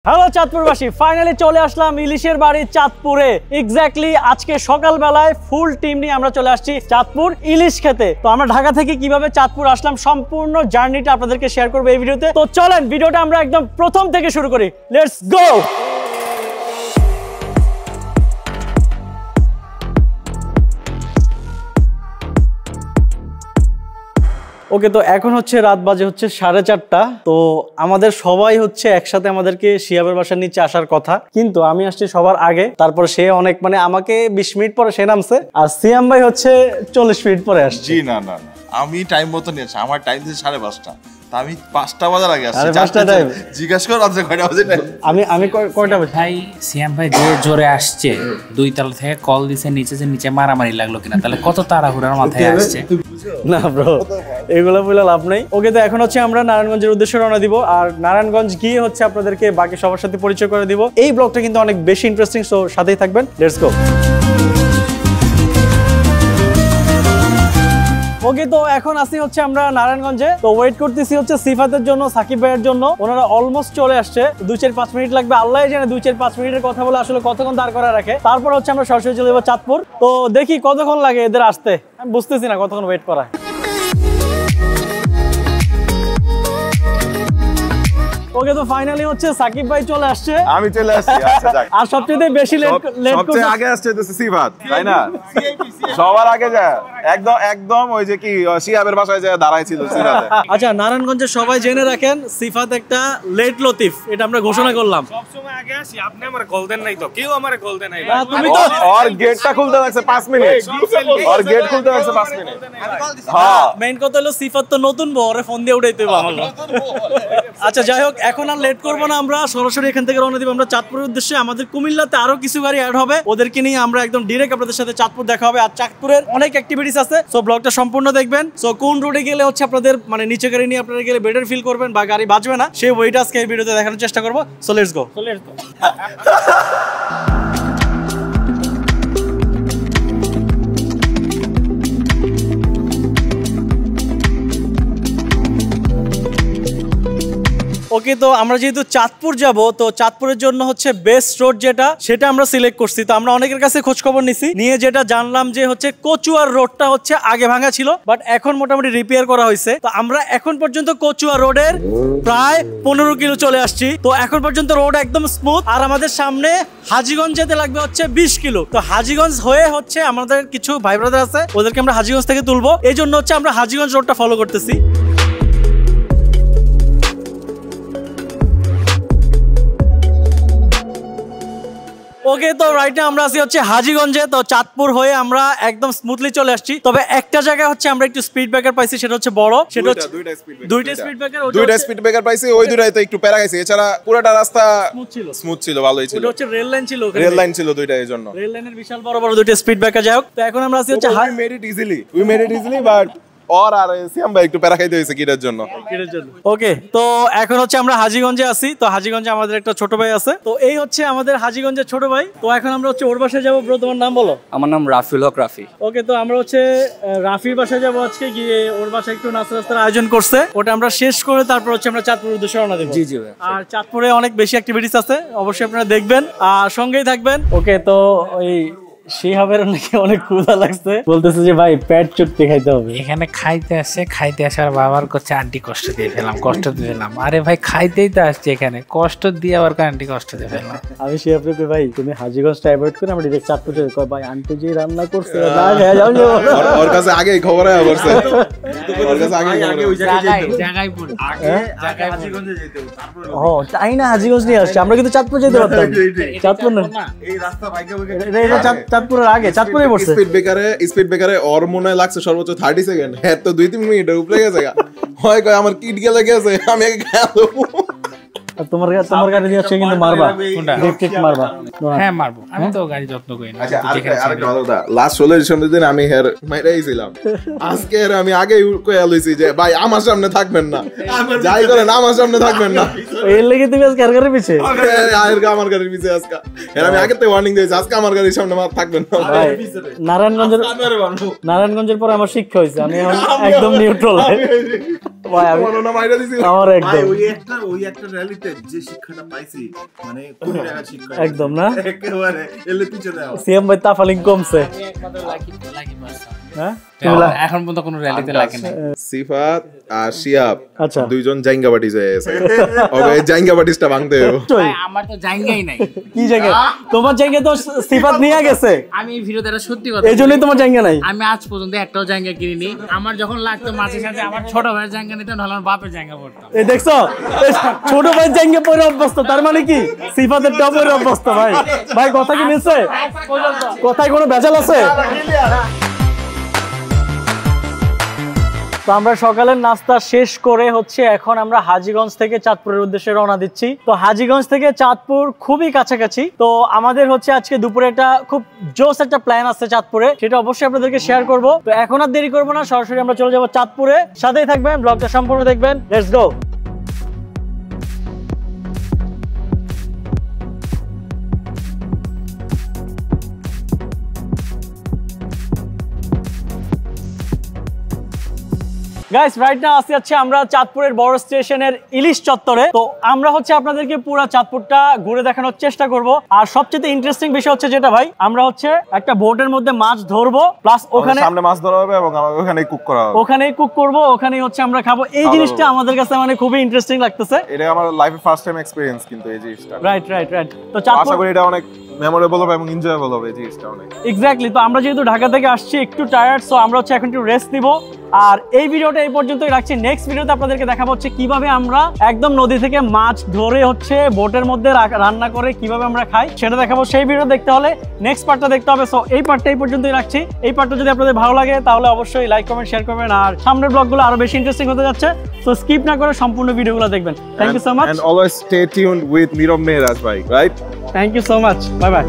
Hello চাঁদপুরবাসী, finally চলে আসলাম ইলিশের বাড়ি চাঁদপুরে। এক্স্যাক্টলি আজকে সকালবেলায় ফুল টিম নিয়ে আমরা চলে আসছি চাঁদপুর ইলিশ খেতে। তো আমরা ঢাকা থেকে কিভাবে চাঁদপুর আসলাম সম্পূর্ণ জার্নিটা আপনাদেরকে শেয়ার করবো এই ভিডিওতে। তো চলেন ভিডিওটা আমরা একদম প্রথম থেকে শুরু করি। Let's go. ওকে, তো এখন হচ্ছে রাত বাজে হচ্ছে 4:30। তো আমাদের সবাই হচ্ছে একসাথে আমাদেরকে শিহাবের বাসার নিচে আসার কথা, কিন্তু আমি আসছি সবার আগে। তারপর সে অনেক আমাকে 20 মিনিট পরে সে নামছে, আর সিয়াম ভাই হচ্ছে 40 মিনিট পরে আসছে। জি না না না, আমি টাইম মতো নিয়েছি। আমার টাইম দিয়েছে 5:30। তা আমি 5টা বাজার আগে আসছি। জিজ্ঞাসা কর রাত্রে কয়টা বাজে। আমি কয়টা বাজে ভাই? সিয়াম ভাই যে জোরে আসছে, 2 তলা থেকে কল দিছে নিচে মারামারি লাগলো কিনা, তাহলে কত তাড়াহুড়ার মাথায় আসছে। না ব্রো, এগুলো বলে লাভ নাই। ওকে, তো এখন হচ্ছে আমরা নারায়ণগঞ্জের উদ্দেশ্যে রওনা দিব, আর নারায়ণগঞ্জ গিয়ে হচ্ছে আপনাদেরকে বাকি সবার সাথে পরিচয় করে দিব। এই ব্লগটা কিন্তু অনেক বেশি ইন্টারেস্টিং, সো সাথেই থাকবেন। Let's go. ওকে, তো এখন আসি হচ্ছে আমরা নারায়ণগঞ্জে। তো ওয়েট করতেছি হচ্ছে সিফাতের জন্য, সাকিব ভাইয়ের জন্য। ওনারা অলমোস্ট চলে আসছে। 2-4-5 মিনিট লাগবে। আল্লাহ জানে 2-4-5 মিনিটের কথা বলে আসলে কতক্ষণ দাঁড় করা রাখে। তারপর হচ্ছে আমরা সরাসরি চলে যাবো চাঁদপুর। তো দেখি কতক্ষণ লাগে এদের আসতে, আমি বুঝতেছি না কতক্ষণ ওয়েট করা। ওকে, তো ফাইনালি হচ্ছে সাকিব ভাই চলে আসছে। আমি চলে আসছি। আচ্ছা যাক। আর সবচেয়ে বেশি লেট সবচেয়ে আগে আসছে তো সিফাত, তাই না? সবার আগে যায় একদম ওই যে কি শিহাবের বাসায় যায় দাঁড়াইছিল সিফাত। আচ্ছা, নারায়ণগঞ্জে সবাই জেনে রাখেন সিফাত একটা লেট লতিফ, এটা আমরা ঘোষণা করলাম। সব সময় আগে আসি, আপনি আমারে কল দেন নাই তো, কেউ আমারে কল দেন নাই। তুমি তো আর গেটটা খুলতে লাগছে 5 মিনিট। আর গেট খুলতে লাগছে 5 মিনিট। হ্যাঁ, মেইন কথা হলো সিফাত তো নতুন বউ, ওরে ফোন দিয়ে উঠাইতে হবে আমাকে। আচ্ছা যাই হোক, এখন আর লেট করবো না, আমরা সরাসরি এখান থেকে রওনা দিব আমরা চাঁদপুরের উদ্দেশ্যে। আমাদের কুমিল্লাতে আরো কিছু গাড়ি অ্যাড হবে, ওদেরকে নিয়ে আমরা একদম ডিরেক্ট আপনাদের সাথে চাঁদপুর দেখা হবে। আর চাঁদপুরের অনেক অ্যাক্টিভিটিস আছে, সো ব্লগটা সম্পূর্ণ দেখবেন। সো কোন রোডে গেলে হচ্ছে আপনাদের নিচে গাড়ি নিয়ে আপনারা গেলে বেটার ফিল করবেন বা গাড়ি বাজবে না, সেই ওয়েটা আজকে এই ভিডিওতে দেখানোর চেষ্টা করবো। So let's go. ওকে, তো আমরা যেহেতু চাঁদপুর যাব, তো চাঁদপুরের জন্য হচ্ছে বেস্ট রোড সেটা আমরা সিলেক্ট করছি। তো আমরা অনেকের কাছে খোঁজ খবর নিয়ে যেটা জানলাম যে হচ্ছে কচুয়ার রোডটা হচ্ছে আগে ভাঙা ছিল, বাট এখন মোটামুটি রিপেয়ার করা হয়েছে। তো আমরা এখন পর্যন্ত কচুয়া রোডের প্রায় 15 কিলো চলে আসছি। তো এখন পর্যন্ত রোড একদম স্মুথ, আর আমাদের সামনে হাজীগঞ্জ যেতে লাগবে হচ্ছে 20 কিলো। তো হাজীগঞ্জ হয়ে হচ্ছে আমাদের কিছু ভাই ব্রাদার আছে, ওদেরকে আমরা হাজীগঞ্জ থেকে তুলবো। এই জন্য হচ্ছে আমরা হাজীগঞ্জ রোডটা ফলো করতেছি। ওকে, তো রাইট নাও আমরা আছি হচ্ছে হাজীগঞ্জে। তো চাঁদপুর হয়ে আমরা একদম স্মুথলি চলে আসছি। তবে একটা জায়গায় হচ্ছে আমরা একটু স্পিড ব্রেকার পাইছি, সেটা হচ্ছে বড়, সেটা হচ্ছে দুইটা স্পিড ব্রেকার পাইছি। ওই দুইটাই তো একটু প্যারা খাইছে, এছাড়া পুরোটা রাস্তা স্মুথ ছিল, ভালোই ছিল। ওটা হচ্ছে রেল লাইন ছিল দুইটা, এর জন্য রেল লাইনের বিশাল বড় বড় দুইটা স্পিড ব্রেকার। যাই হোক, তো এখন আমরা আছি হচ্ছে we made it easily but আর সিয়াম ভাই একটু প্যারা খাইতে হয়েছে কিটার জন্য। ওকে, তো এখন হচ্ছে আমরা হাজীগঞ্জে আছি। তো হাজীগঞ্জে আমাদের একটা ছোট ভাই আছে, তো এই হচ্ছে আমাদের হাজীগঞ্জের ছোট ভাই। তো এখন আমরা হচ্ছে ওর বাসায় যাবো। ব্রো, তোমার নাম বলো। আমার নাম রাফিউল হক রাফি। ওকে, তো আমরা হচ্ছে রাফির বাসায় যাবো আজকে। গিয়ে ওর বাসায় একটু নাস্তার আয়োজন করছে, ওটা আমরা শেষ করে তারপর হচ্ছে আমরা চাঁদপুরের উদ্দেশ্যে রওনা দেবো। জি জি। আর চাঁদপুরে অনেক বেশি অ্যাক্টিভিটিস আছে, অবশ্যই আপনারা দেখবেন আর সঙ্গেই থাকবেন। ওকে, তো ওই শিহাবের নাকি অনেক ক্ষুধা লাগছে, বলতেছে যে ভাই পেট চুটতে খাইতে হবে। এখানে খাইতে আসার বাবার কাছে আন্টি কষ্ট দিয়ে ফেলাম। আরে ভাই খাইতেই তো আসছে, এখানে কষ্ট দিয়ে আবার আন্টি কষ্ট দিয়ে ফেললাম। আমি শিহাবকে ভাই তুমি হাজীগঞ্জটা অ্যাভয়েড করে আমরা ডিরেক্ট চাঁদপুর যাই। ভাই আন্টি যে রান্না করছে ওর কাছে আগে খবর আয়া করছে, ওর কাছে আগে জায়গায় পড়ে হাজীগঞ্জে যেতে হবে, তারপর ও তাই না, হাজীগঞ্জ নিয়ে আসছে, আমরা কিন্তু চাঁদপুর যেতে পারতাম। চাঁদপুর না, এই রাস্তা বাইকে চাঁদপুরের আগে চাঁদপুরে পড়ছে। স্পিড ব্রেকারে ওর মনে লাগছে সর্বোচ্চ 30 সেকেন্ড। হ্যাঁ, তো 2-3 মিনিটের উপরে গেছে। হয় কয় আমার কিট গেলে গেছে, আমি আগে খেয়াল। তোমার গাড়ি দিয়ে আসছে কিন্তু মারবা, ইলেকট্রিক মারবা। হ্যাঁ মারবো, আমি তো গাড়ি যত্ন করি না। আচ্ছা, আরেকটা কথা, লাস্ট 16 দিন আমি হের মাইরাইছিলাম। আজকে আমি আগেই কইয়া লইছি যে ভাই আমার সামনে থাকবেন না, যাই করেন আমার সামনে থাকবেন না। এর লাগি তুমি আজকে আর গাড়ির পিছে, আমার গাড়ির পিছে আজকে। এর আমি আগে থেকে ওয়ার্নিং দিয়েছি, আজকে আমার গাড়ির সামনে থাকবেন না। নারায়ণগঞ্জের পর আমার শিক্ষা হয়েছে, আমি একদম নিউট্রাল। ভাই আমি আমার একদম ওই একটা র্যালিতে যে শিক্ষাটা পাইছি মানে কোটি টাকা শিক্ষা একদম না একেবারে এলে পিছে দাও সিএম ভাই তাফালিং কমছে হ্যাঁ এখন পর্যন্ত কোনো র্যালিতে লাগে না। সিফাত আর শিয়াব আচ্ছা দুইজন জাইঙ্গা বাটিস হয়ে গেছে ওকে জাইঙ্গা বাটিসটা ভাঙতে হবে ভাই আমার তো জায়গাই নাই। কি জায়গা তোমার জায়গা তো সিফাত নিয়ে গেছে আমি এই ভিডিওতে একটা সত্যি কথা এইজন্যই তোমার জায়গা নাই আমি আজ পর্যন্ত একটাও জায়গা কিনিনি। আমার যখন লাগতো মাঝে সাথে আমার ছোট ভাইয়ের জায়গা নিতাম, নাহলে আমার বাপের জায়গা পড়তাম। এই দেখছো এই ছোট ভাই জায়গা পরে অভ্যস্ত, তার মানে কি সিফাতের টপের অভ্যস্ত। ভাই ভাই কথা কি মিলছে? কথায় কোনো ভেজাল আছে? তো আমরা সকালের নাস্তা শেষ করে হচ্ছে এখন আমরা হাজীগঞ্জ থেকে চাঁদপুরের উদ্দেশ্যে রওনা দিচ্ছি। তো হাজীগঞ্জ থেকে চাঁদপুর খুবই কাছাকাছি। তো আমাদের হচ্ছে আজকে দুপুরে একটা খুব জোস একটা প্ল্যান আছে চাঁদপুরে, সেটা অবশ্যই আপনাদেরকে শেয়ার করব। তো এখন আর দেরি করবো না, সরাসরি আমরা চলে যাবো চাঁদপুরে। সাথেই থাকবেন, ব্লগটা সম্পূর্ণ দেখবেন। Let's go. Guys right now আসি হচ্ছে আমরা চাঁদপুরের বড় স্টেশনের ইলিশ চত্বরে। তো আমরা হচ্ছে আপনাদেরকে পুরো চাঁদপুরটা ঘুরে দেখানোর চেষ্টা করব। আর সবচেয়ে ইন্টারেস্টিং বিষয় হচ্ছে যেটা ভাই, আমরা হচ্ছে একটা বোটের মধ্যে মাছ ধরবো, প্লাস ওখানে সামনে মাছ ধরা হবে এবং আমাদের ওখানেই কুক করা হবে, ওখানেই কুক করব, ওখানেই হচ্ছে আমরা খাবো। এই জিনিসটা আমাদের কাছে মানে খুবই ইন্টারেস্টিং লাগতেছে। এটা আমার লাইফে ফার্স্ট টাইম এক্সপেরিয়েন্স কিন্তু এই জিনিসটা। Right right right. তো আশা চাঁদপুর করি এটা অনেক মেমোরেবল হবে এবং এনজয়েবল হবে এই জিনিসটা অনেক। এক্স্যাক্টলি। তো আমরা যেহেতু ঢাকা থেকে আসছি একটু টায়ার্ড, সো আমরা হচ্ছে এখন একটু রেস্ট নিব। আর এই ভিডিওটা এই পর্যন্তই রাখছি। নেক্সট ভিডিওতে আপনাদেরকে দেখাবো হচ্ছে কিভাবে আমরা একদম নদী থেকে মাছ ধরে হচ্ছে বোটের মধ্যে রান্না করে কিভাবে আমরা খাই সেটা দেখাবো। সেই ভিডিও দেখতে হলে নেক্সট পার্টটা দেখতে হবে। সো এই পার্টটা এই পর্যন্তই রাখছি। এই পার্টটা যদি আপনাদের ভালো লাগে তাহলে অবশ্যই লাইক কমেন্ট শেয়ার করবেন। আর সামনের ব্লগগুলো আরো বেশি ইন্টারেস্টিং হতে যাচ্ছে, সো স্কিপ না করে সম্পূর্ণ ভিডিওগুলো দেখবেন। Thank you so much and always stay tuned with Miram Mehraj bhai, right? Thank you so much. Bye by.